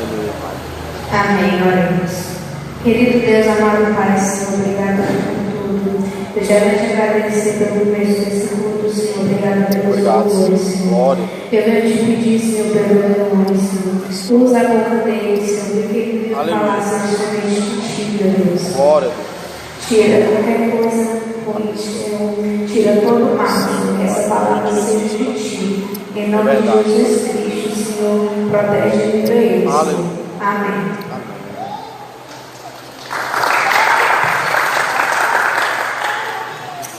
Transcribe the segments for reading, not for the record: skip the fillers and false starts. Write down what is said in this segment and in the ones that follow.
Aleluia, Pai. Amém, oremos. Querido Deus, amado Pai, Senhor, obrigado por tudo. Eu já quero te agradecer pelo começo desse culto, Senhor. Obrigado pelos louvores, Senhor. Glória. Eu quero te pedir, Senhor, pelo meu nome, Senhor. Usa a boca dele, Senhor, porque ele falar somente contigo, Deus. Glória. Tira qualquer coisa ruim, Senhor. Tira todo o mal, Senhor, que essa palavra seja de ti. Em nome de Jesus Cristo, Senhor, protege e livra eles. Aleluia. Amém.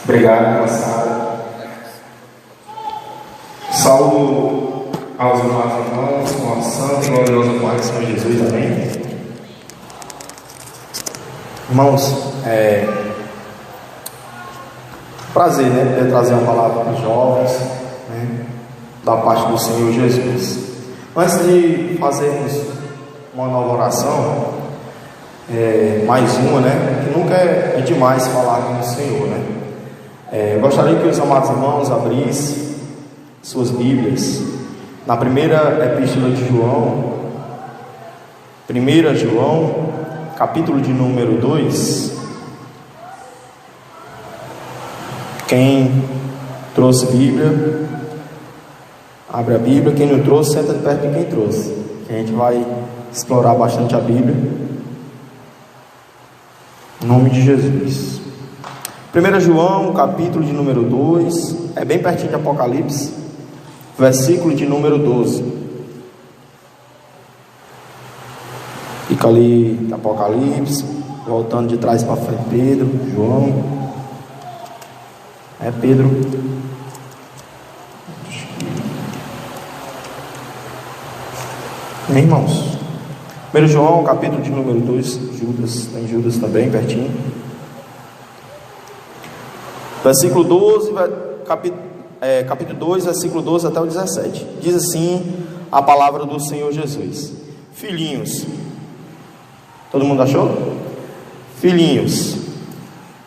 Obrigado, moçada. Saúdo aos amados irmãos com a santa e gloriosa paz do Senhor Jesus, amém? Irmãos, prazer, né? Poder trazer uma palavra para os jovens, né? Da parte do Senhor Jesus. Antes de fazermos uma nova oração, mais uma, né? Que nunca é demais falar com o Senhor, né? Eu gostaria que os amados irmãos abrissem suas Bíblias na primeira epístola de João, 1 João, capítulo de número 2. Quem trouxe Bíblia, abre a Bíblia. Quem não trouxe, senta perto de quem trouxe, que a gente vai explorar bastante a Bíblia, em nome de Jesus. 1 João, capítulo de número 2, é bem pertinho de Apocalipse, versículo de número 12. Fica ali Apocalipse, voltando de trás para frente, Pedro, João, Pedro. Irmãos, 1 João, capítulo de número 2, Judas, tem Judas também, pertinho. Versículo 12, capítulo 2, versículo 12 até o 17. Diz assim a palavra do Senhor Jesus: Filhinhos, todo mundo achou? Filhinhos,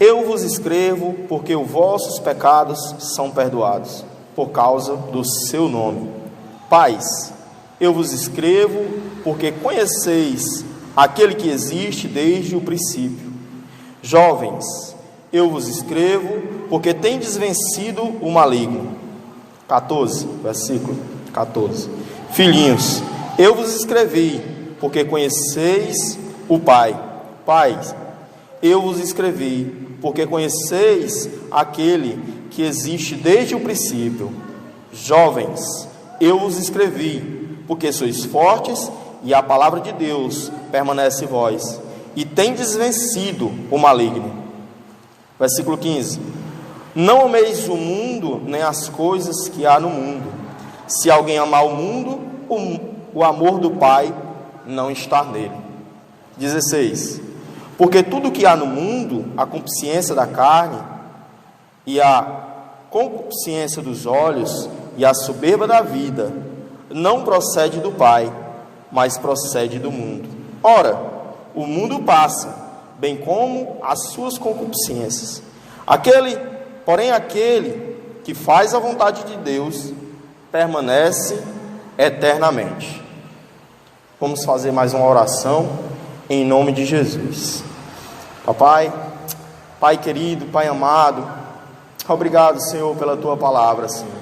eu vos escrevo porque os vossos pecados são perdoados, por causa do seu nome. Pais, eu vos escrevo porque conheceis aquele que existe desde o princípio. Jovens, eu vos escrevo porque tendes vencido o maligno. 14, versículo 14. Filhinhos, eu vos escrevi porque conheceis o Pai. Pais, eu vos escrevi porque conheceis aquele que existe desde o princípio. Jovens, eu vos escrevi porque sois fortes e a palavra de Deus permanece em vós, e tendes vencido o maligno. Versículo 15. Não ameis o mundo, nem as coisas que há no mundo. Se alguém amar o mundo, o amor do Pai não está nele. 16. Porque tudo que há no mundo, a concupiscência da carne, e a concupiscência dos olhos, e a soberba da vida, não procede do Pai, mas procede do mundo. Ora, o mundo passa, bem como as suas concupiscências. Porém aquele que faz a vontade de Deus permanece eternamente. Vamos fazer mais uma oração em nome de Jesus. Papai, Pai querido, Pai amado, obrigado, Senhor, pela Tua palavra, Senhor.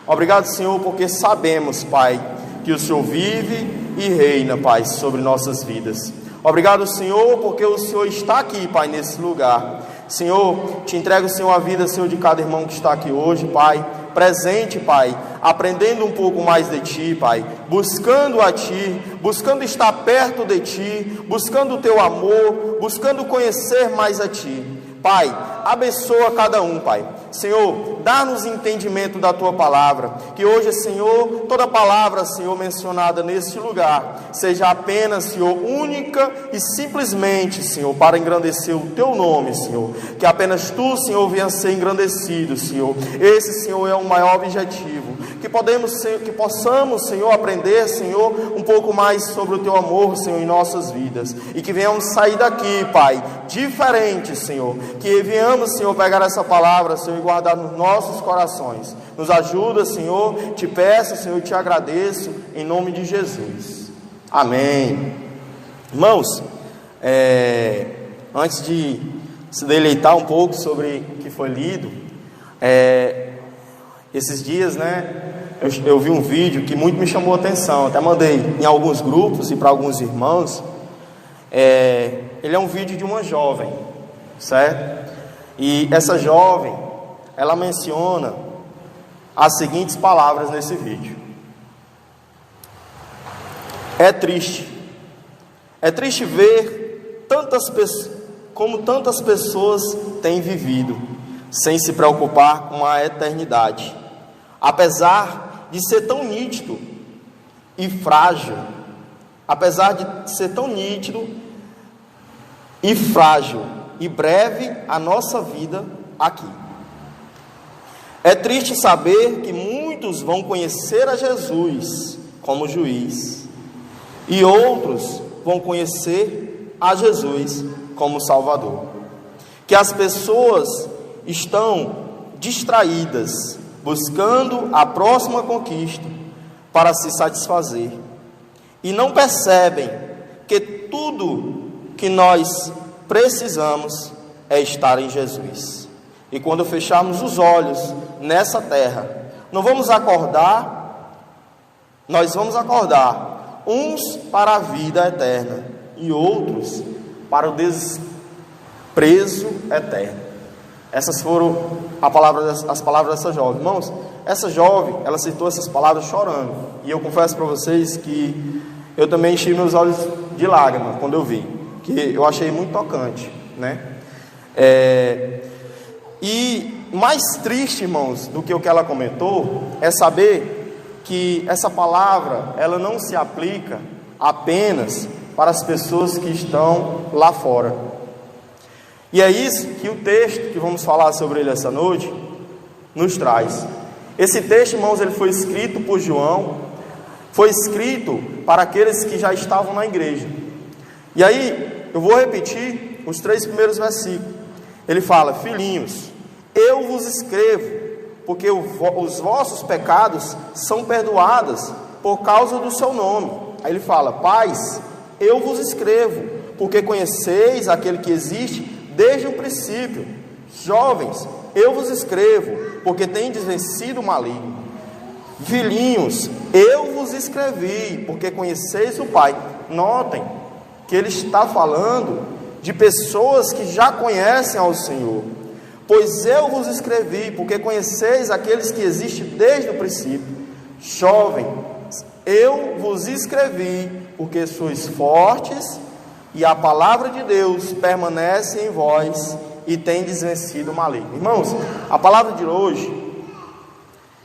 Obrigado, Senhor, porque sabemos, Pai, que o Senhor vive e reina, Pai, sobre nossas vidas. Obrigado, Senhor, porque o Senhor está aqui, Pai, nesse lugar. Senhor, te entrego, Senhor, a vida, Senhor, de cada irmão que está aqui hoje, Pai, presente, Pai, aprendendo um pouco mais de Ti, Pai, buscando a Ti, buscando estar perto de Ti, buscando o Teu amor, buscando conhecer mais a Ti. Pai, abençoa cada um, Pai. Senhor, dá-nos entendimento da Tua palavra, que hoje, Senhor, toda palavra, Senhor, mencionada neste lugar, seja apenas, Senhor, única e simplesmente, Senhor, para engrandecer o Teu nome, Senhor, que apenas Tu, Senhor, venha ser engrandecido, Senhor. Esse, Senhor, é o maior objetivo, que possamos, Senhor, aprender, Senhor, um pouco mais sobre o Teu amor, Senhor, em nossas vidas, e que venhamos sair daqui, Pai, diferente, Senhor, que venhamos, Senhor, pegar essa palavra, Senhor, e guardar nos nossos corações. Nos ajuda, Senhor, te peço, Senhor, te agradeço, em nome de Jesus. Amém. Irmãos, antes de se deleitar um pouco sobre o que foi lido, esses dias, eu vi um vídeo que muito me chamou a atenção, até mandei em alguns grupos e para alguns irmãos. Ele é um vídeo de uma jovem, certo? E essa jovem, ela menciona as seguintes palavras nesse vídeo: é triste ver como tantas pessoas têm vivido sem se preocupar com a eternidade, apesar de ser tão nítido e frágil, e breve a nossa vida aqui. É triste saber que muitos vão conhecer a Jesus como juiz, e outros vão conhecer a Jesus como Salvador. Que as pessoas estão distraídas, buscando a próxima conquista para se satisfazer, e não percebem que tudo que nós precisamos é estar em Jesus. E quando fecharmos os olhos nessa terra, nós vamos acordar uns para a vida eterna e outros para o desprezo eterno. Essas foram as palavras dessa jovem. Irmãos, essa jovem, ela citou essas palavras chorando, e eu confesso para vocês que eu também enchi meus olhos de lágrimas quando eu vi, que eu achei muito tocante, E mais triste, irmãos, do que o que ela comentou, é saber que essa palavra, ela não se aplica apenas para as pessoas que estão lá fora. E é isso que o texto que vamos falar sobre ele essa noite nos traz. Esse texto, irmãos, ele foi escrito por João, foi escrito para aqueles que já estavam na igreja. E aí, eu vou repetir os 3 primeiros versículos. Ele fala: filhinhos, eu vos escrevo, porque os vossos pecados são perdoados por causa do seu nome. Aí ele fala: pais, eu vos escrevo, porque conheceis aquele que existe desde o princípio. Jovens, eu vos escrevo, porque tendes vencido o maligno. Filhinhos, eu vos escrevi, porque conheceis o Pai. Notem que ele está falando de pessoas que já conhecem ao Senhor. Pois eu vos escrevi, porque conheceis aqueles que existem desde o princípio. Jovem, eu vos escrevi, porque sois fortes, e a palavra de Deus permanece em vós, e tendes vencido o maligno. Irmãos, a palavra de hoje,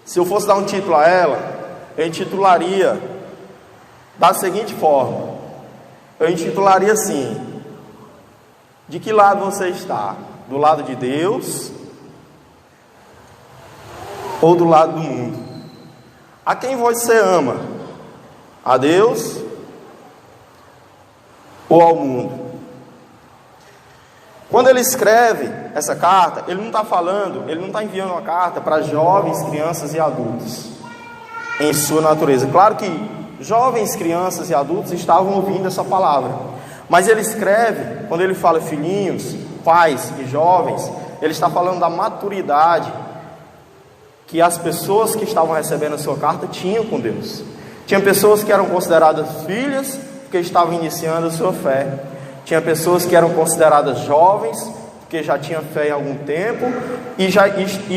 se eu fosse dar um título a ela, eu intitularia da seguinte forma: eu intitularia assim: de que lado você está? Do lado de Deus ou do lado do mundo? A quem você ama? A Deus ou ao mundo? Quando ele escreve essa carta, ele não está enviando uma carta para jovens, crianças e adultos em sua natureza. Claro que jovens, crianças e adultos estavam ouvindo essa palavra, mas ele escreve, quando ele fala filhinhos, pais e jovens, ele está falando da maturidade que as pessoas que estavam recebendo a sua carta tinham com Deus. Tinha pessoas que eram consideradas filhas, porque estavam iniciando a sua fé. Tinha pessoas que eram consideradas jovens, porque já tinham fé em algum tempo e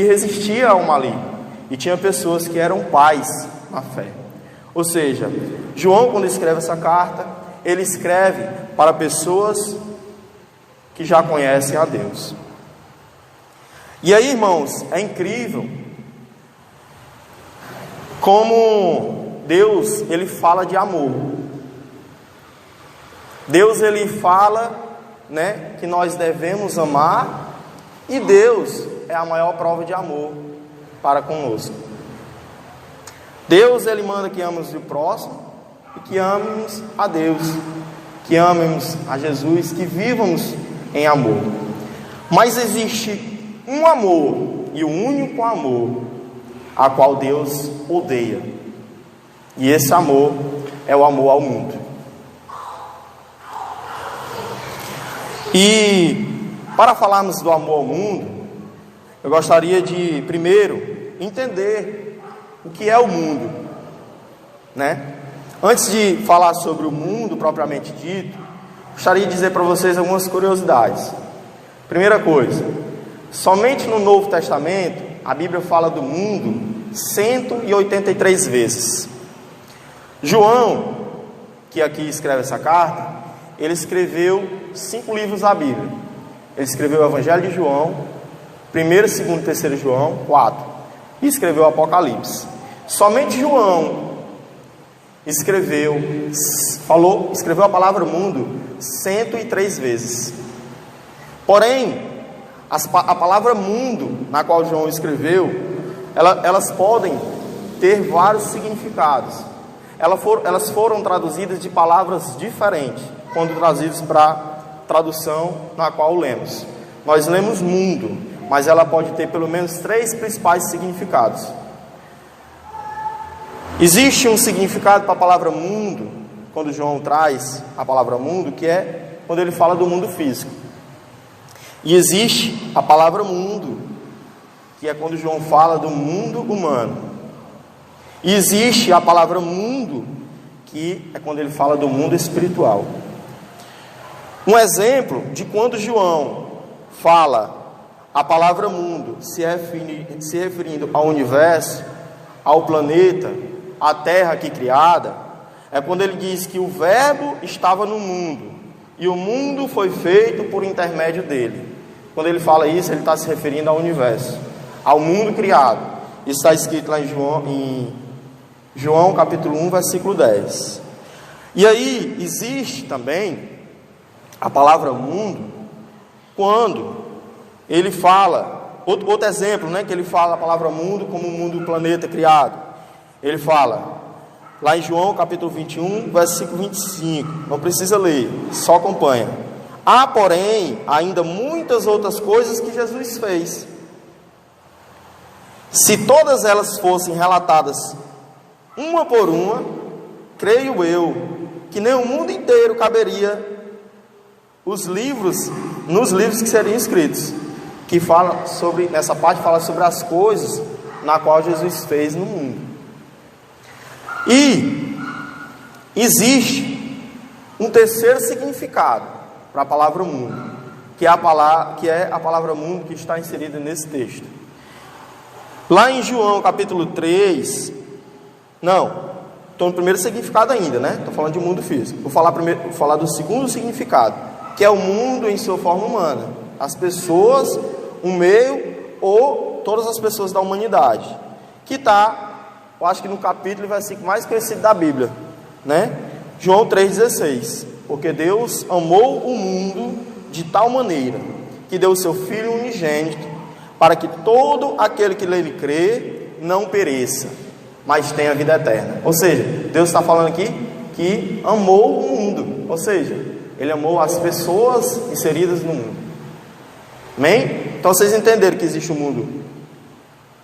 resistia ao maligno. E tinha pessoas que eram pais na fé. Ou seja, João, quando escreve essa carta, ele escreve para pessoas que já conhecem a Deus. E aí, irmãos, é incrível como Deus, ele fala de amor. Deus, ele fala, que nós devemos amar, e Deus é a maior prova de amor para conosco. Deus, ele manda que amemos o próximo e que amemos a Deus, que amemos a Jesus, que vivamos em amor. Mas existe um amor, e o único amor a qual Deus odeia, e esse amor é o amor ao mundo. E para falarmos do amor ao mundo, eu gostaria de primeiro entender o que é o mundo, né? Antes de falar sobre o mundo propriamente dito, gostaria de dizer para vocês algumas curiosidades. Primeira coisa, somente no Novo Testamento a Bíblia fala do mundo 183 vezes. João, que aqui escreve essa carta, ele escreveu 5 livros da Bíblia. Ele escreveu o Evangelho de João, 1º, 2º, 3º João, 4, e escreveu o Apocalipse. Somente João escreveu a palavra mundo 103 vezes. Porém, a palavra mundo, na qual João escreveu, elas podem ter vários significados. Elas foram traduzidas de palavras diferentes, quando trazidas para a tradução na qual lemos. Nós lemos mundo, mas ela pode ter pelo menos 3 principais significados. Existe um significado para a palavra mundo, quando João traz a palavra mundo, que é quando ele fala do mundo físico. E existe a palavra mundo, que é quando João fala do mundo humano. E existe a palavra mundo, que é quando ele fala do mundo espiritual. Um exemplo de quando João fala a palavra mundo, se referindo ao universo, ao planeta, à terra aqui criada, é quando ele diz que o verbo estava no mundo e o mundo foi feito por intermédio dele. Quando ele fala isso, ele está se referindo ao universo, ao mundo criado. Isso está escrito lá em João capítulo 1, versículo 10. E aí existe também a palavra mundo quando ele fala, outro exemplo, né, que ele fala a palavra mundo como o mundo, o planeta criado. Ele fala lá em João capítulo 21, versículo 25. Não precisa ler, só acompanha. Há, porém, ainda muitas outras coisas que Jesus fez. Se todas elas fossem relatadas uma por uma, creio eu que nem o mundo inteiro caberia nos livros que seriam escritos, que fala sobre, nessa parte fala sobre as coisas na qual Jesus fez no mundo. E existe um terceiro significado para a palavra mundo, que é a palavra mundo que está inserida nesse texto. Lá em João capítulo 3, estou no primeiro significado ainda, né? Estou falando de mundo físico. Vou falar do segundo significado, que é o mundo em sua forma humana. As pessoas, o meio ou todas as pessoas da humanidade. Que está, eu acho que no capítulo e versículo mais conhecido da Bíblia, né? João 3,16. Porque Deus amou o mundo de tal maneira que deu o seu Filho unigênito, para que todo aquele que nele crê não pereça, mas tenha vida eterna. Ou seja, Deus está falando aqui que amou o mundo, ou seja, Ele amou as pessoas inseridas no mundo. Amém? Então vocês entenderam que existe o mundo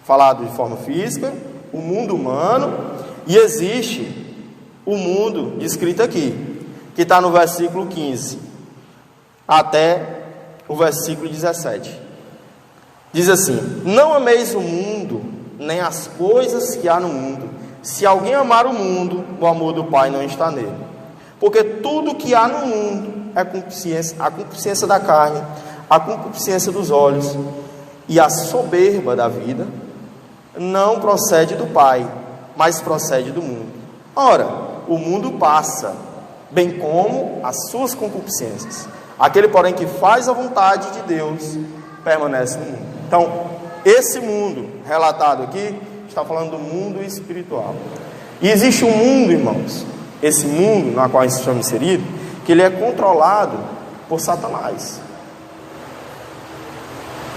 falado de forma física, o mundo humano, e existe o mundo descrito aqui, que está no versículo 15 até o versículo 17. Diz assim: não ameis o mundo, nem as coisas que há no mundo. Se alguém amar o mundo, o amor do Pai não está nele. Porque tudo que há no mundo é a concupiscência da carne, a concupiscência dos olhos e a soberba da vida, não procede do Pai, mas procede do mundo. Ora, o mundo passa, bem como as suas concupiscências. Aquele, porém, que faz a vontade de Deus, permanece no mundo. Então, esse mundo relatado aqui está falando do mundo espiritual. E existe um mundo, irmãos, esse mundo na qual estamos inseridos, que ele é controlado por Satanás.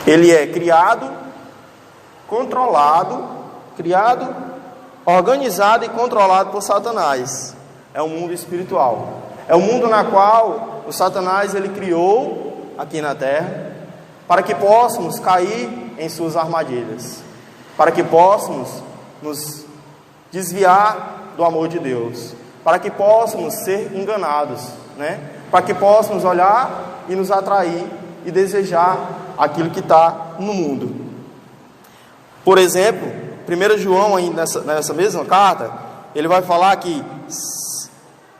Ele é criado, organizado e controlado por Satanás. É um mundo espiritual. É um mundo na qual o Satanás ele criou aqui na terra para que possamos cair em suas armadilhas, para que possamos nos desviar do amor de Deus, para que possamos ser enganados, né? para que possa nos olhar e nos atrair e desejar aquilo que está no mundo. Por exemplo, 1 João, aí nessa mesma carta, ele vai falar que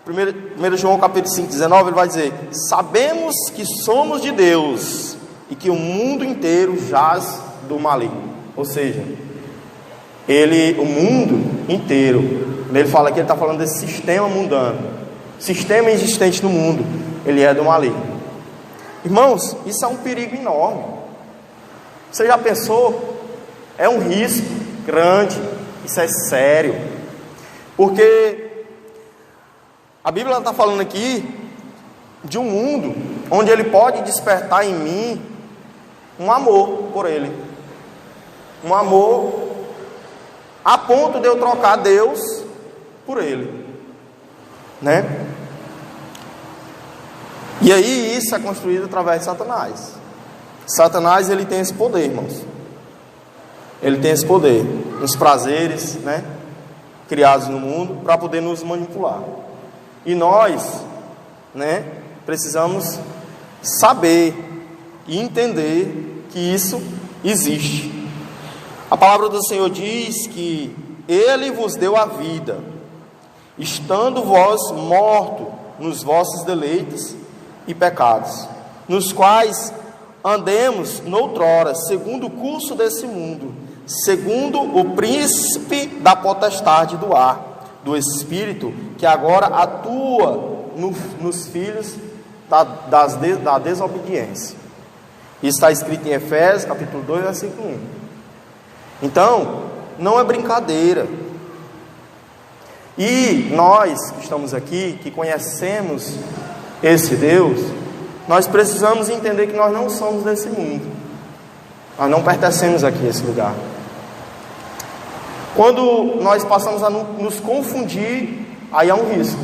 1 João capítulo 5, 19, ele vai dizer: sabemos que somos de Deus e que o mundo inteiro jaz do maligno. Ou seja, o mundo inteiro, quando ele fala que ele está falando desse sistema mundano, sistema existente no mundo, ele é do maligno. Irmãos, isso é um perigo enorme. Você já pensou? É um risco grande, isso é sério, porque a Bíblia está falando aqui de um mundo onde ele pode despertar em mim um amor por ele, um amor a ponto de eu trocar Deus por ele, né? E aí isso é construído através de Satanás. Satanás, ele tem esse poder, irmãos. Ele tem esse poder nos prazeres, né, criados no mundo, para poder nos manipular. E nós, né, precisamos saber e entender que isso existe. A palavra do Senhor diz que Ele vos deu a vida, estando vós mortos nos vossos deleitos e pecados, nos quais andemos noutrora, segundo o curso desse mundo, segundo o príncipe da potestade do ar, do Espírito, que agora atua nos filhos da desobediência. Isso está escrito em Efésios, capítulo 2, versículo 1. Então, não é brincadeira. E nós que estamos aqui, que conhecemos esse Deus, nós precisamos entender que nós não somos desse mundo. Nós não pertencemos aqui a esse lugar. Quando nós passamos a nos confundir, aí há um risco.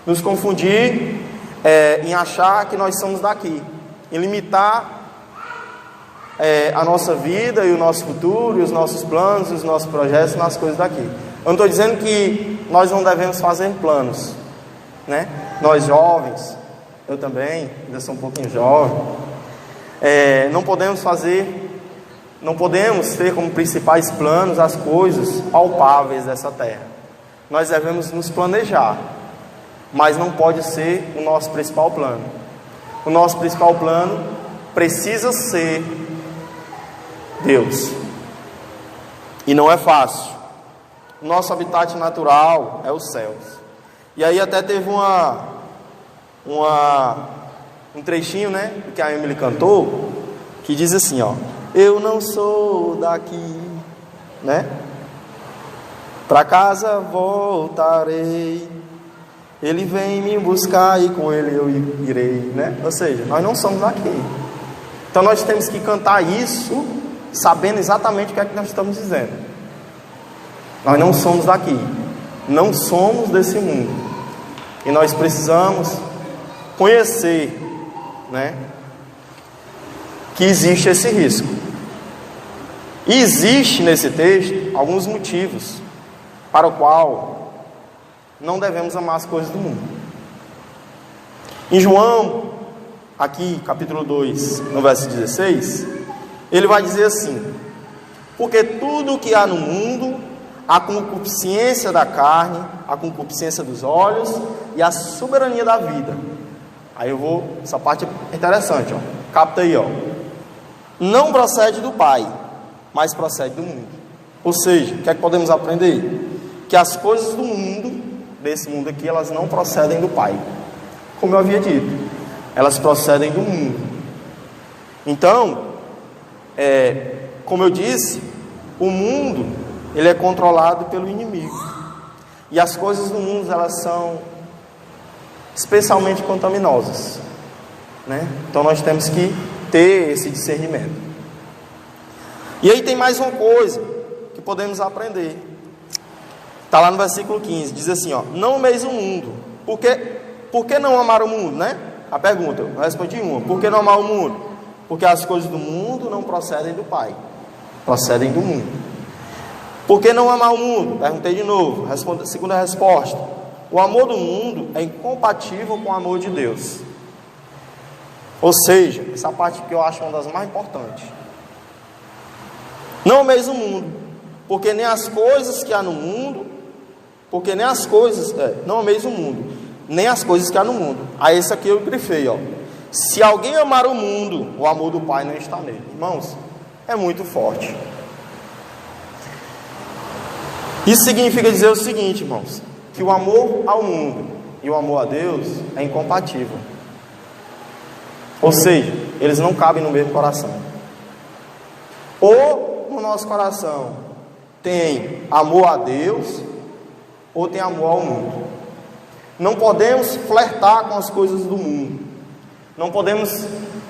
Nos confundir em achar que nós somos daqui, em limitar a nossa vida e o nosso futuro, e os nossos planos, os nossos projetos nas coisas daqui. Eu não estou dizendo que nós não devemos fazer planos, né? Nós jovens, eu também, ainda sou um pouquinho jovem, não podemos ter como principais planos as coisas palpáveis dessa terra. Nós devemos nos planejar, mas não pode ser o nosso principal plano. O nosso principal plano precisa ser Deus. E não é fácil. O nosso habitat natural é os céus. E aí até teve um trechinho, né, que a Emily cantou, que diz assim, ó: eu não sou daqui, né? Pra casa voltarei, Ele vem me buscar e com Ele eu irei, né? Ou seja, nós não somos daqui. Então nós temos que cantar isso sabendo exatamente o que é que nós estamos dizendo. Nós não somos daqui, não somos desse mundo, e nós precisamos conhecer, né, que existe esse risco. E existe nesse texto alguns motivos para o qual não devemos amar as coisas do mundo. Em João, aqui capítulo 2, no verso 16, ele vai dizer assim: porque tudo o que há no mundo, a concupiscência da carne, a concupiscência dos olhos e a soberania da vida. Aí essa parte é interessante, ó. Capta aí, ó. Não procede do Pai, mas procede do mundo. Ou seja, o que é que podemos aprender? Que as coisas do mundo, desse mundo aqui, elas não procedem do Pai. Como eu havia dito, elas procedem do mundo. Então, como eu disse, o mundo, ele é controlado pelo inimigo. E as coisas do mundo, elas são especialmente contaminosas, né? Então nós temos que ter esse discernimento. E aí tem mais uma coisa que podemos aprender. Está lá no versículo 15, diz assim, ó: não ameis o mundo. Por que não amar o mundo, né? A pergunta, eu respondi uma: por que não amar o mundo? Porque as coisas do mundo não procedem do Pai, procedem do mundo. Por que não amar o mundo? Perguntei de novo, segunda resposta: o amor do mundo é incompatível com o amor de Deus. Ou seja, essa parte que eu acho uma das mais importantes. Não ameis o mundo, porque nem as coisas que há no mundo, não ameis o mundo, nem as coisas que há no mundo. Aí esse aqui eu grifei, ó. Se alguém amar o mundo, o amor do Pai não está nele. Irmãos, é muito forte. Isso significa dizer o seguinte, irmãos, que o amor ao mundo e o amor a Deus é incompatível. Ou seja, eles não cabem no mesmo coração. Ou no nosso coração tem amor a Deus, ou tem amor ao mundo. Não podemos flertar com as coisas do mundo. Não podemos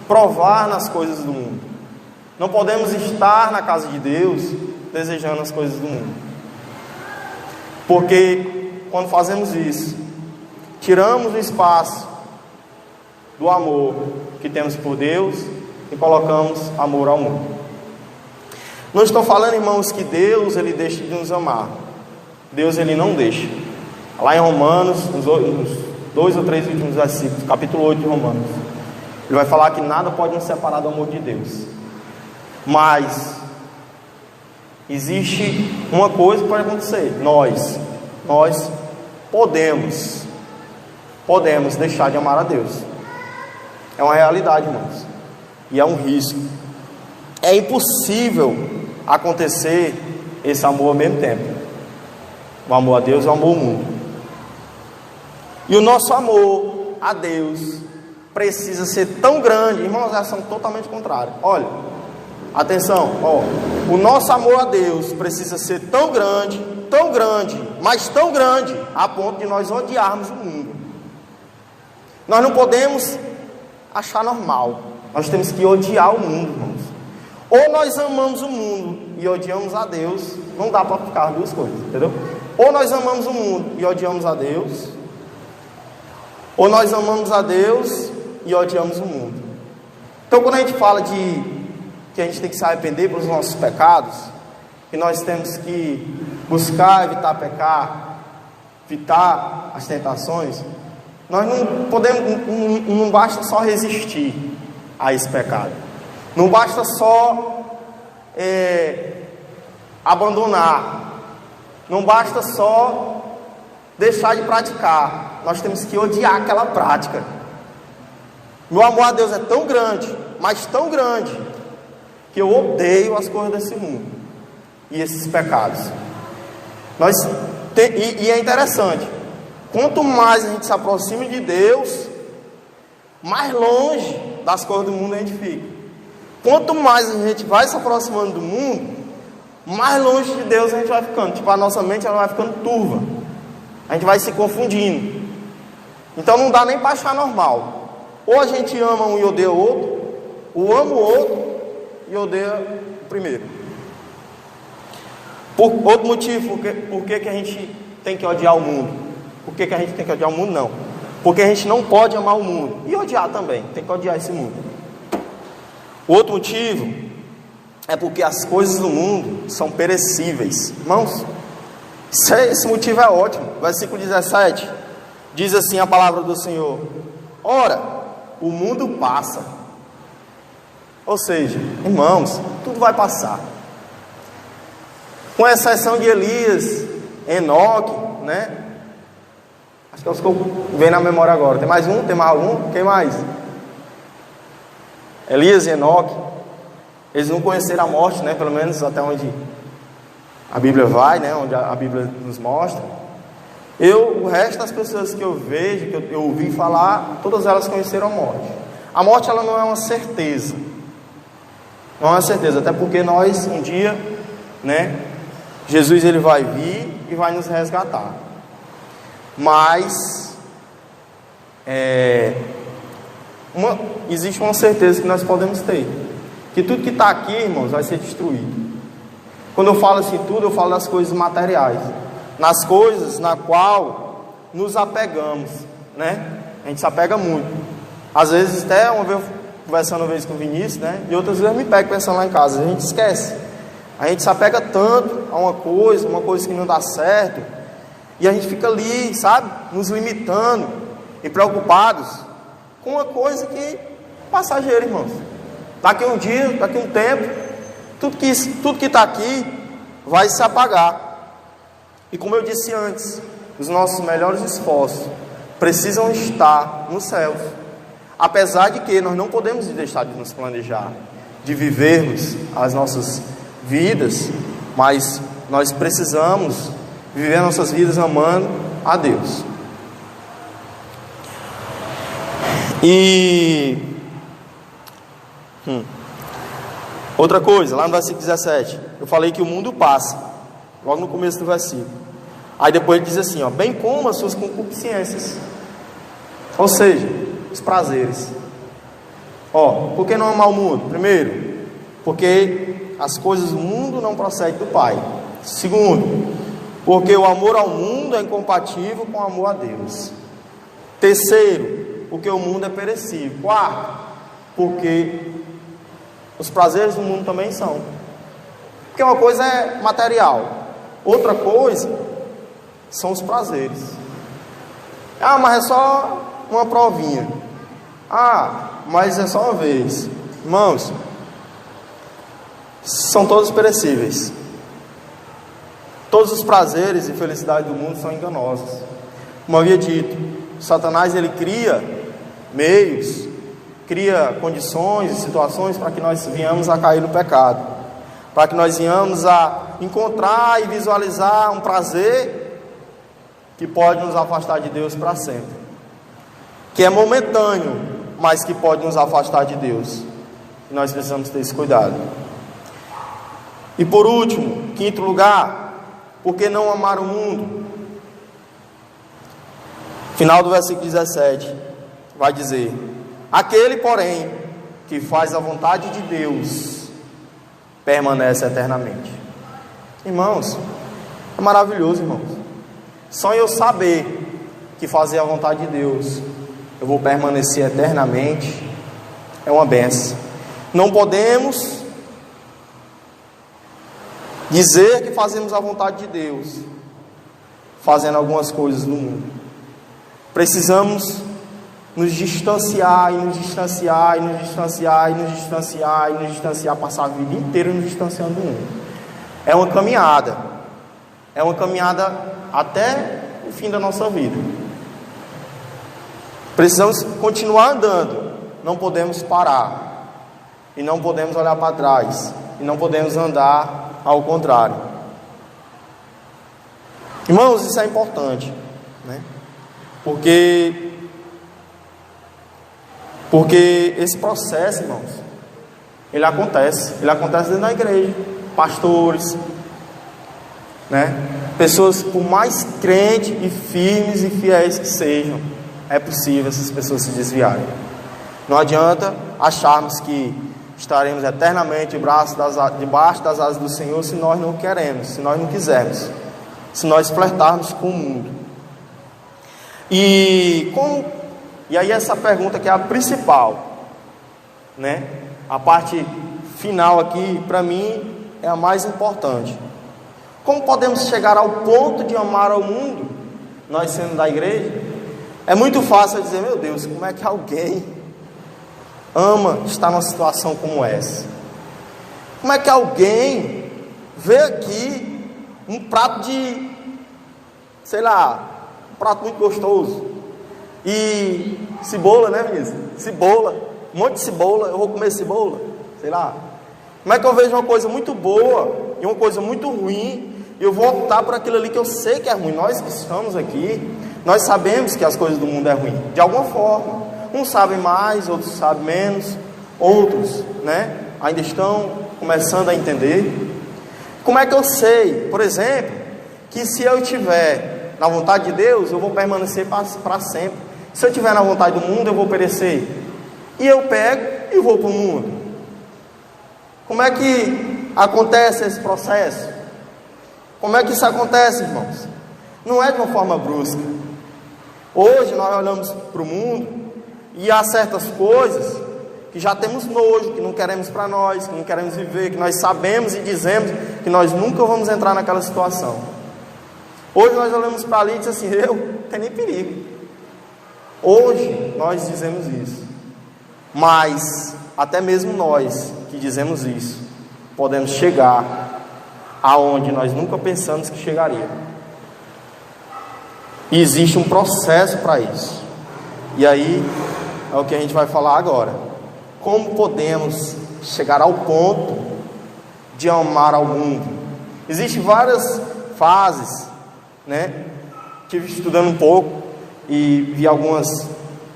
provar nas coisas do mundo. Não podemos estar na casa de Deus desejando as coisas do mundo. Porque quando fazemos isso, tiramos o espaço do amor que temos por Deus e colocamos amor ao mundo. Não estou falando, irmãos, que Deus ele deixa de nos amar. Deus ele não deixa. Lá em Romanos, nos 2 ou 3 últimos versículos, capítulo 8 de Romanos, ele vai falar que nada pode nos separar do amor de Deus. Mas existe uma coisa que pode acontecer. Nós podemos deixar de amar a Deus. É uma realidade, irmãos. E é um risco. É impossível acontecer esse amor ao mesmo tempo. O amor a Deus e o amor ao mundo. E o nosso amor a Deus precisa ser tão grande. Irmãos, elas são totalmente contrárias. Olha, atenção, ó. O nosso amor a Deus precisa ser tão grande, mas tão grande, a ponto de nós odiarmos o mundo. Nós não podemos achar normal. Nós temos que odiar o mundo, irmãos. Ou nós amamos o mundo e odiamos a Deus. Não dá para ficar as duas coisas, entendeu? Ou nós amamos o mundo e odiamos a Deus, ou nós amamos a Deus e odiamos o mundo. Então, quando a gente fala de que a gente tem que se arrepender pelos nossos pecados, que nós temos que buscar evitar pecar, evitar as tentações, nós não podemos, não basta só resistir a esse pecado, não basta só abandonar, não basta só deixar de praticar, nós temos que odiar aquela prática. Meu amor a Deus é tão grande, mas tão grande, que eu odeio as coisas desse mundo e esses pecados. E é interessante, quanto mais a gente se aproxima de Deus, mais longe das coisas do mundo a gente fica. Quanto mais a gente vai se aproximando do mundo, mais longe de Deus a gente vai ficando. Tipo, a nossa mente ela vai ficando turva, a gente vai se confundindo. Então não dá nem para achar normal. Ou a gente ama um e odeia o outro, ou ama o outro e odeia o primeiro. Por outro motivo, por que a gente tem que odiar o mundo? Por que a gente tem que odiar o mundo? Não. Porque a gente não pode amar o mundo. E odiar também, tem que odiar esse mundo. O outro motivo é porque as coisas do mundo são perecíveis. Irmãos, esse motivo é ótimo. Versículo 17 diz assim a palavra do Senhor: ora, o mundo passa. Ou seja, irmãos, tudo vai passar. Com exceção de Elias, Enoque, né? Acho que é os que eu venho na memória agora. Tem mais um? Tem mais algum? Quem mais? Elias e Enoque. Eles não conheceram a morte, né? Pelo menos até onde a Bíblia vai, né? Onde a Bíblia nos mostra. O resto das pessoas que eu vejo, que eu ouvi falar, todas elas conheceram a morte. A morte ela não é uma certeza. Não é uma certeza, até porque nós um dia, né? Jesus ele vai vir e vai nos resgatar. Mas existe uma certeza que nós podemos ter, que tudo que está aqui, irmãos, vai ser destruído. Quando eu falo assim tudo, eu falo das coisas materiais, nas coisas na qual nos apegamos, né? A gente se apega muito. Às vezes até uma vez conversando uma vez com o Vinícius, né? E outras vezes eu me pego pensando lá em casa, a gente esquece. A gente se apega tanto a uma coisa que não dá certo. E a gente fica ali, sabe, nos limitando e preocupados com uma coisa que passageira, irmãos. Daqui um dia, daqui um tempo, tudo que está aqui vai se apagar. E como eu disse antes, os nossos melhores esforços precisam estar nos céus. Apesar de que nós não podemos deixar de nos planejar, de vivermos as nossas vidas, mas nós precisamos viver nossas vidas amando a Deus. E outra coisa, lá no versículo 17, eu falei que o mundo passa, logo no começo do versículo. Aí depois ele diz assim, ó, bem como as suas concupiscências, ou seja, os prazeres. Ó, por que não amar o mundo? Primeiro, porque as coisas do mundo não procedem do Pai. Segundo, porque o amor ao mundo é incompatível com o amor a Deus. Terceiro, porque o mundo é perecível. Quarto, porque os prazeres do mundo também são. Porque uma coisa é material, outra coisa são os prazeres. Ah, mas é só uma provinha. Ah, mas é só uma vez. Irmãos, são todos perecíveis. Todos os prazeres e felicidades do mundo são enganosos. Como havia dito, Satanás ele cria meios, cria condições e situações para que nós venhamos a cair no pecado, para que nós venhamos a encontrar e visualizar um prazer que pode nos afastar de Deus para sempre, que é momentâneo, mas que pode nos afastar de Deus. E nós precisamos ter esse cuidado. E por último, quinto lugar, por que não amar o mundo? Final do versículo 17 vai dizer: aquele, porém, que faz a vontade de Deus permanece eternamente. Irmãos, é maravilhoso, irmãos. Só eu saber que fazer a vontade de Deus eu vou permanecer eternamente é uma bênção. Não podemos dizer que fazemos a vontade de Deus fazendo algumas coisas no mundo. Precisamos nos distanciar e nos distanciar e nos distanciar e nos distanciar e nos distanciar, passar a vida inteira nos distanciando do mundo. É uma caminhada até o fim da nossa vida. Precisamos continuar andando, não podemos parar e não podemos olhar para trás e não podemos andar ao contrário. Irmãos, isso é importante, né? Porque esse processo, irmãos, ele acontece dentro da igreja. Pastores, né? Pessoas, por mais crentes e firmes e fiéis que sejam, é possível essas pessoas se desviarem. Não adianta acharmos que estaremos eternamente debaixo das asas do Senhor se nós não queremos, se nós não quisermos, se nós flertarmos com o mundo. E aí essa pergunta que é a principal, né? A parte final aqui, para mim, é a mais importante. Como podemos chegar ao ponto de amar ao mundo, nós sendo da igreja? É muito fácil dizer, meu Deus, como é que alguém ama estar numa situação como essa? Como é que alguém vê aqui um prato de, sei lá, um prato muito gostoso e cebola, né, meninas? Cebola, um monte de cebola, eu vou comer cebola, sei lá. Como é que eu vejo uma coisa muito boa e uma coisa muito ruim e eu vou optar por aquilo ali que eu sei que é ruim? Nós que estamos aqui, nós sabemos que as coisas do mundo é ruim, de alguma forma. Uns sabem mais, outros sabem menos, outros, né, ainda estão começando a entender. Como é que eu sei, por exemplo, que se eu estiver na vontade de Deus, eu vou permanecer para sempre? Se eu estiver na vontade do mundo, eu vou perecer. E eu pego e vou para o mundo. Como é que acontece esse processo? Como é que isso acontece, irmãos? Não é de uma forma brusca. Hoje nós olhamos para o mundo e há certas coisas que já temos nojo, que não queremos para nós, que não queremos viver, que nós sabemos e dizemos que nós nunca vamos entrar naquela situação. Hoje nós olhamos para ali e dizemos assim, não tem nem perigo. Hoje nós dizemos isso. Mas até mesmo nós que dizemos isso, podemos chegar aonde nós nunca pensamos que chegaria. E existe um processo para isso. E aí é o que a gente vai falar agora. Como podemos chegar ao ponto de amar ao mundo? Existem várias fases, né? Estive estudando um pouco e vi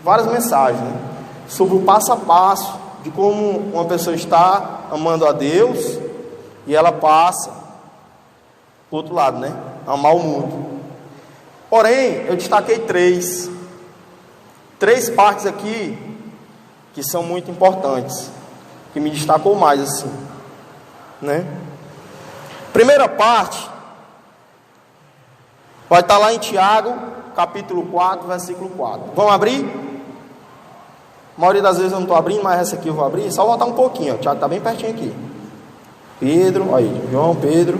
várias mensagens, né? Sobre o passo a passo de como uma pessoa está amando a Deus e ela passa para o outro lado, né? Amar o mundo. Porém, eu destaquei três partes aqui que são muito importantes, que me destacou mais assim, né? Primeira parte vai estar lá em Tiago, capítulo 4, versículo 4. Vamos abrir? A maioria das vezes eu não estou abrindo, mas essa aqui eu vou abrir. Só voltar um pouquinho, ó. Tiago está bem pertinho aqui. Pedro, aí, João, Pedro,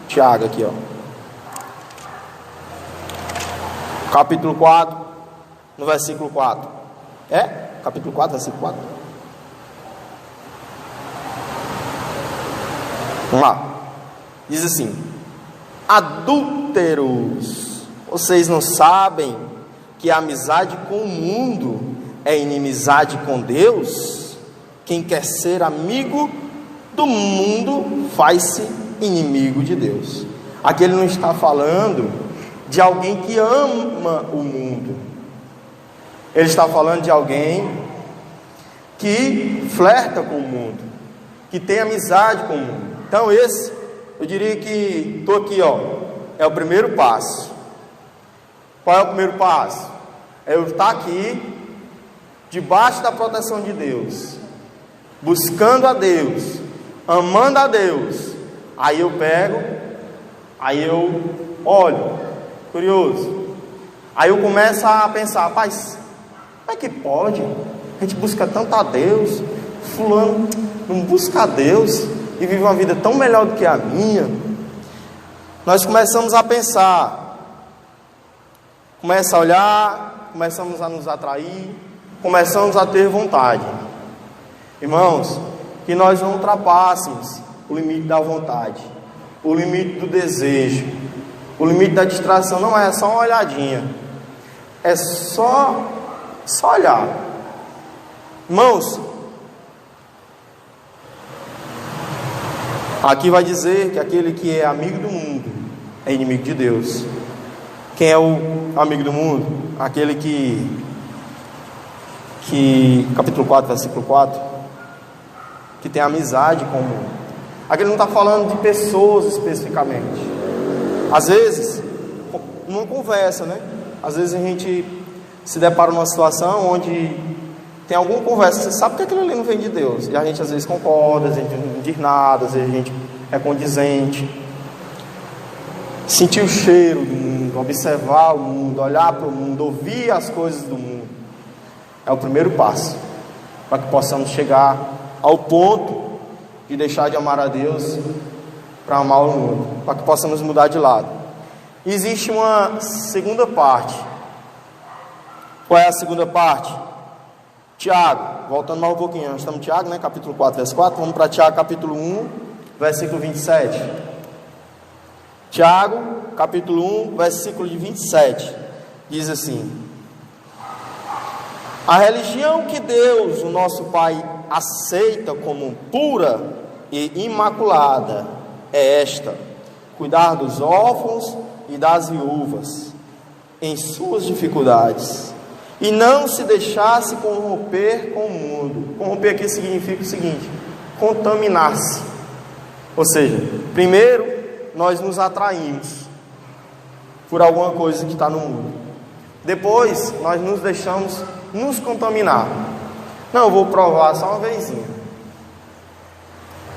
Tiago aqui, ó. Capítulo 4, no versículo 4. Capítulo 4, versículo 4. Vamos lá. Diz assim: adúlteros, vocês não sabem que a amizade com o mundo é inimizade com Deus? Quem quer ser amigo do mundo faz-se inimigo de Deus. Aqui ele não está falando de alguém que ama o mundo. Ele está falando de alguém que flerta com o mundo, que tem amizade com o mundo. Então eu diria que estou aqui, ó, é o primeiro passo. Qual é o primeiro passo? É eu estar aqui, debaixo da proteção de Deus, buscando a Deus, amando a Deus. Aí eu pego, aí eu olho, curioso. Aí eu começo a pensar, rapaz, como é que pode? A gente busca tanto a Deus, fulano não busca a Deus e vive uma vida tão melhor do que a minha. Nós começamos a pensar, começa a olhar, começamos a nos atrair, começamos a ter vontade. Irmãos, que nós não ultrapássemos o limite da vontade, o limite do desejo, o limite da distração. Não é só uma olhadinha, é só olhar. Irmãos, aqui vai dizer que aquele que é amigo do mundo é inimigo de Deus. Quem é o amigo do mundo? Aquele que capítulo 4, versículo 4, que tem amizade com o mundo. Aqui ele não está falando de pessoas especificamente. Às vezes, numa conversa, né? Às vezes a gente se depara numa situação onde tem alguma conversa, você sabe que aquilo ali não vem de Deus, e a gente às vezes concorda, a gente não diz nada, às vezes a gente é condizente. Sentir o cheiro do mundo, observar o mundo, olhar para o mundo, ouvir as coisas do mundo, é o primeiro passo para que possamos chegar ao ponto de deixar de amar a Deus para amar o mundo, para que possamos mudar de lado. Existe uma segunda parte. Qual é a segunda parte? Tiago, voltando mais um pouquinho, nós estamos em Tiago, né? Capítulo 4, verso 4, vamos para Tiago, capítulo 1, versículo 27. Tiago, capítulo 1, versículo de 27, diz assim: a religião que Deus, o nosso Pai, aceita como pura e imaculada é esta: cuidar dos órfãos e das viúvas em suas dificuldades, e não se deixasse corromper com o mundo. Corromper aqui significa o seguinte: contaminar-se. Ou seja, primeiro nós nos atraímos por alguma coisa que está no mundo, depois nós nos deixamos nos contaminar. Não, eu vou provar só uma vezinha,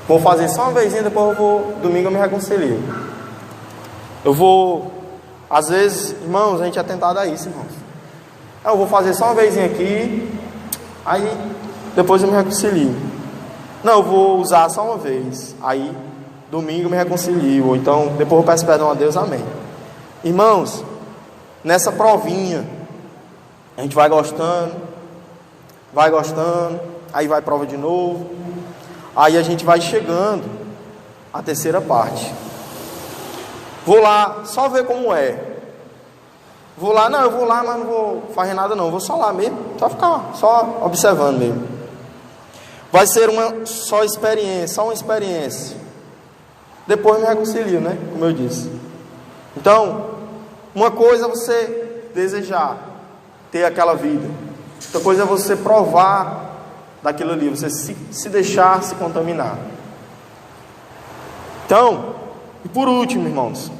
vou fazer só uma vezinha, depois domingo eu me reconcilio. Eu vou, às vezes, irmãos, a gente é tentado a isso, irmãos. Eu vou fazer só uma vezinha aqui, aí depois eu me reconcilio. Não, eu vou usar só uma vez, aí domingo eu me reconcilio, ou então depois eu peço perdão a Deus, amém. Irmãos, nessa provinha, a gente vai gostando, aí vai prova de novo, aí a gente vai chegando à terceira parte. Vou lá, só ver como é. Eu vou lá, mas não vou fazer nada não, vou só lá mesmo, só ficar, só observando mesmo. Vai ser uma experiência. Depois me reconcilio, né? Como eu disse. Então, uma coisa é você desejar ter aquela vida. Outra coisa é você provar daquilo ali, você se deixar se contaminar. Então, e por último, irmãos,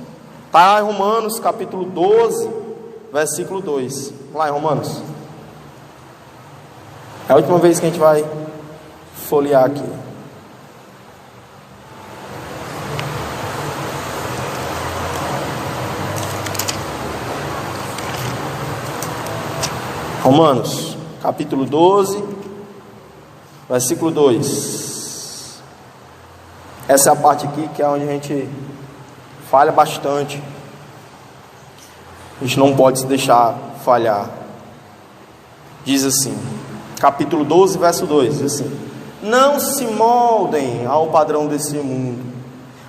está em Romanos capítulo 12, versículo 2. Vamos lá em Romanos. É a última vez que a gente vai folhear aqui. Romanos, capítulo 12, versículo 2. Essa é a parte aqui que é onde a gente falha bastante. A gente não pode se deixar falhar. Diz assim, capítulo 12, verso 2, diz assim: não se moldem ao padrão desse mundo,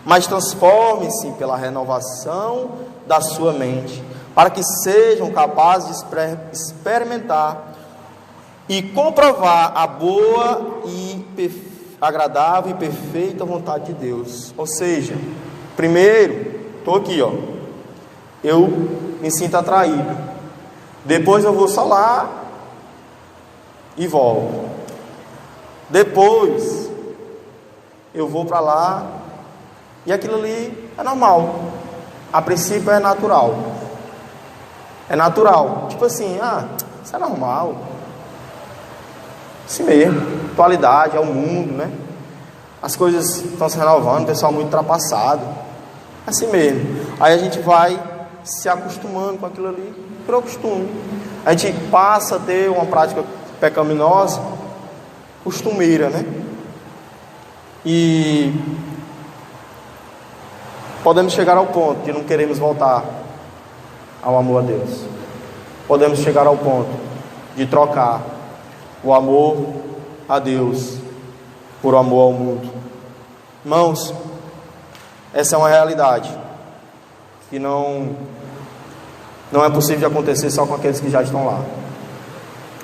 mas transformem-se pela renovação da sua mente, para que sejam capazes de experimentar e comprovar a boa e agradável e perfeita vontade de Deus. Ou seja, primeiro, estou aqui, eu me sinto atraído, depois eu vou só lá e volto, depois eu vou para lá e aquilo ali é normal, a princípio é natural. É natural, tipo assim, isso é normal, assim mesmo, atualidade, é o mundo, né? As coisas estão se renovando, o pessoal muito ultrapassado, assim mesmo. Aí a gente vai se acostumando com aquilo ali, por costume. A gente passa a ter uma prática pecaminosa, costumeira, né? E podemos chegar ao ponto de não queremos voltar ao amor a Deus. Podemos chegar ao ponto de trocar o amor a Deus por amor ao mundo. Irmãos, essa é uma realidade que não é possível de acontecer só com aqueles que já estão lá.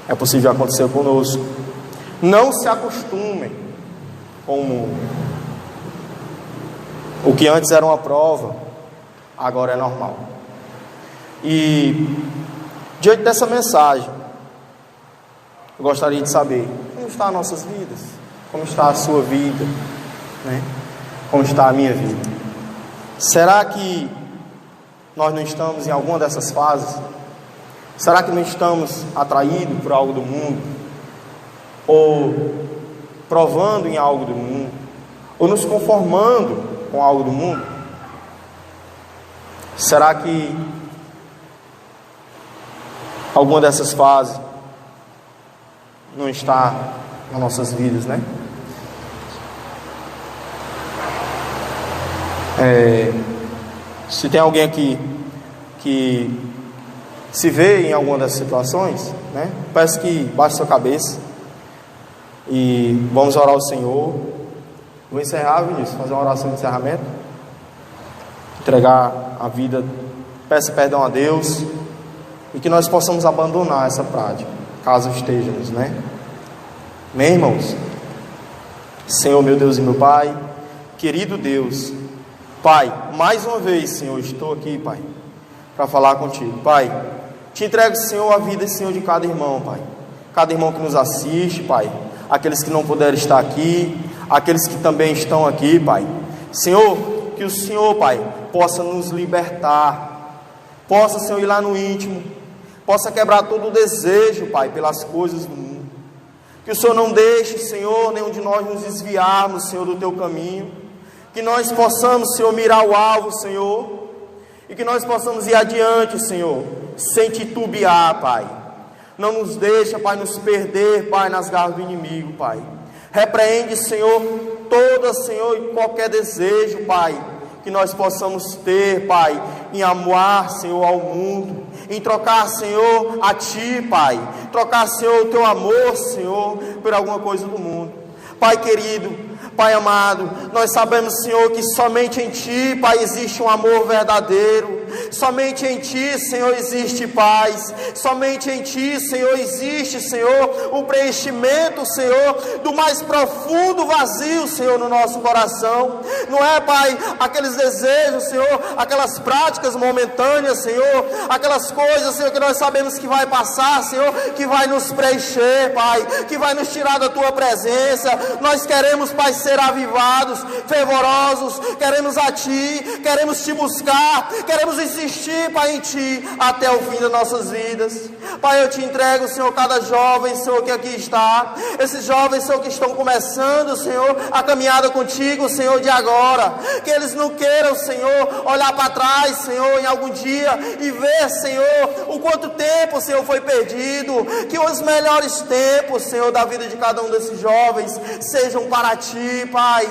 É possível de acontecer conosco. Não se acostumem com o mundo. O que antes era uma prova, agora é normal. E diante dessa mensagem, eu gostaria de saber como estão as nossas vidas, como está a sua vida, né? Como está a minha vida. Será que nós não estamos em alguma dessas fases? Será que não estamos atraídos por algo do mundo? Ou provando em algo do mundo? Ou nos conformando com algo do mundo? Será que alguma dessas fases não está nas nossas vidas, né? Se tem alguém aqui que se vê em alguma dessas situações, né? Peço que baixe sua cabeça e vamos orar ao Senhor. Vou encerrar, Vinícius, fazer uma oração de encerramento, entregar a vida, peça perdão a Deus e que nós possamos abandonar essa prática, caso estejamos, né? Amém, irmãos? Senhor, meu Deus e meu Pai, querido Deus, Pai, mais uma vez, Senhor, estou aqui, Pai, para falar contigo. Pai, te entrego, Senhor, a vida, Senhor, de cada irmão, Pai. Cada irmão que nos assiste, Pai. Aqueles que não puderam estar aqui, aqueles que também estão aqui, Pai. Senhor, que o Senhor, Pai, possa nos libertar, possa, Senhor, ir lá no íntimo, possa quebrar todo o desejo, Pai, pelas coisas do mundo. Que o Senhor não deixe, Senhor, nenhum de nós nos desviarmos, Senhor, do Teu caminho. Que nós possamos, Senhor, mirar o alvo, Senhor, e que nós possamos ir adiante, Senhor, sem titubear, Pai. Não nos deixa, Pai, nos perder, Pai, nas garras do inimigo, Pai. Repreende, Senhor, toda, Senhor, e qualquer desejo, Pai, que nós possamos ter, Pai, em amar, Senhor, ao mundo, em trocar, Senhor, a Ti, Pai, trocar, Senhor, o Teu amor, Senhor, por alguma coisa do mundo. Pai querido, Pai amado, nós sabemos, Senhor, que somente em Ti, Pai, existe um amor verdadeiro. Somente em Ti, Senhor, existe paz. Somente em Ti, Senhor, existe, Senhor, o preenchimento, Senhor, do mais profundo vazio, Senhor, no nosso coração. Não é, Pai, aqueles desejos, Senhor, aquelas práticas momentâneas, Senhor, aquelas coisas, Senhor, que nós sabemos que vai passar, Senhor, que vai nos preencher, Pai, que vai nos tirar da Tua presença. Nós queremos, Pai, ser avivados, fervorosos, queremos a Ti, queremos Te buscar, queremos insistir, Pai, em Ti, até o fim das nossas vidas. Pai, eu Te entrego, Senhor, cada jovem, Senhor, que aqui está, esses jovens, Senhor, que estão começando, Senhor, a caminhada contigo, Senhor, de agora, que eles não queiram, Senhor, olhar para trás, Senhor, em algum dia, e ver, Senhor, o quanto tempo, Senhor, foi perdido, que os melhores tempos, Senhor, da vida de cada um desses jovens, sejam para Ti, Pai.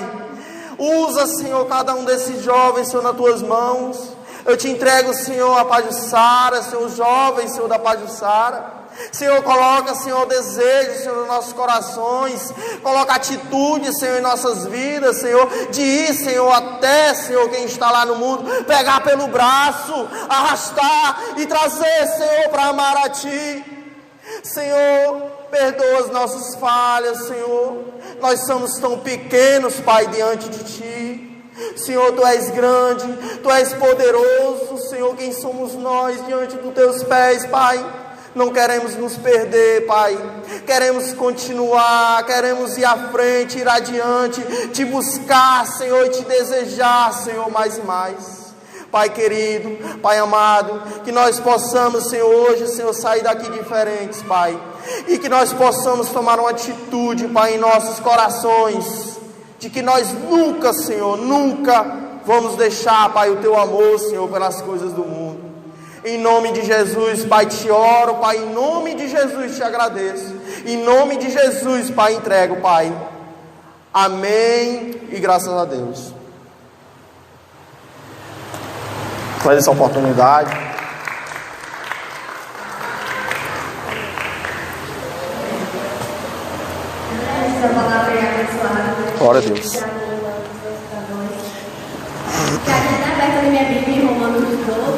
Usa, Senhor, cada um desses jovens, Senhor, nas Tuas mãos. Eu Te entrego, Senhor, a Pajuçara, Senhor, os jovens, Senhor, da Pajuçara. Senhor, coloca, Senhor, desejo, Senhor, nos nossos corações. Coloca atitude, Senhor, em nossas vidas, Senhor, de ir, Senhor, até, Senhor, quem está lá no mundo, pegar pelo braço, arrastar e trazer, Senhor, para amar a Ti. Senhor, perdoa as nossas falhas, Senhor. Nós somos tão pequenos, Pai, diante de Ti. Senhor, Tu és grande, Tu és poderoso, Senhor. Quem somos nós diante dos Teus pés, Pai? Não queremos nos perder, Pai. Queremos continuar, queremos ir à frente, ir adiante, Te buscar, Senhor, e Te desejar, Senhor, mais e mais. Pai querido, Pai amado, que nós possamos, Senhor, hoje, Senhor, sair daqui diferentes, Pai. E que nós possamos tomar uma atitude, Pai, em nossos corações, de que nós nunca, Senhor, nunca vamos deixar, Pai, o Teu amor, Senhor, pelas coisas do mundo. Em nome de Jesus, Pai, Te oro, Pai, em nome de Jesus Te agradeço. Em nome de Jesus, Pai, entrego, Pai. Amém e graças a Deus. Faz essa oportunidade. Essa palavra é abençoada. Glória a Deus. Já está aberta na minha Bíblia, em Romanos 12.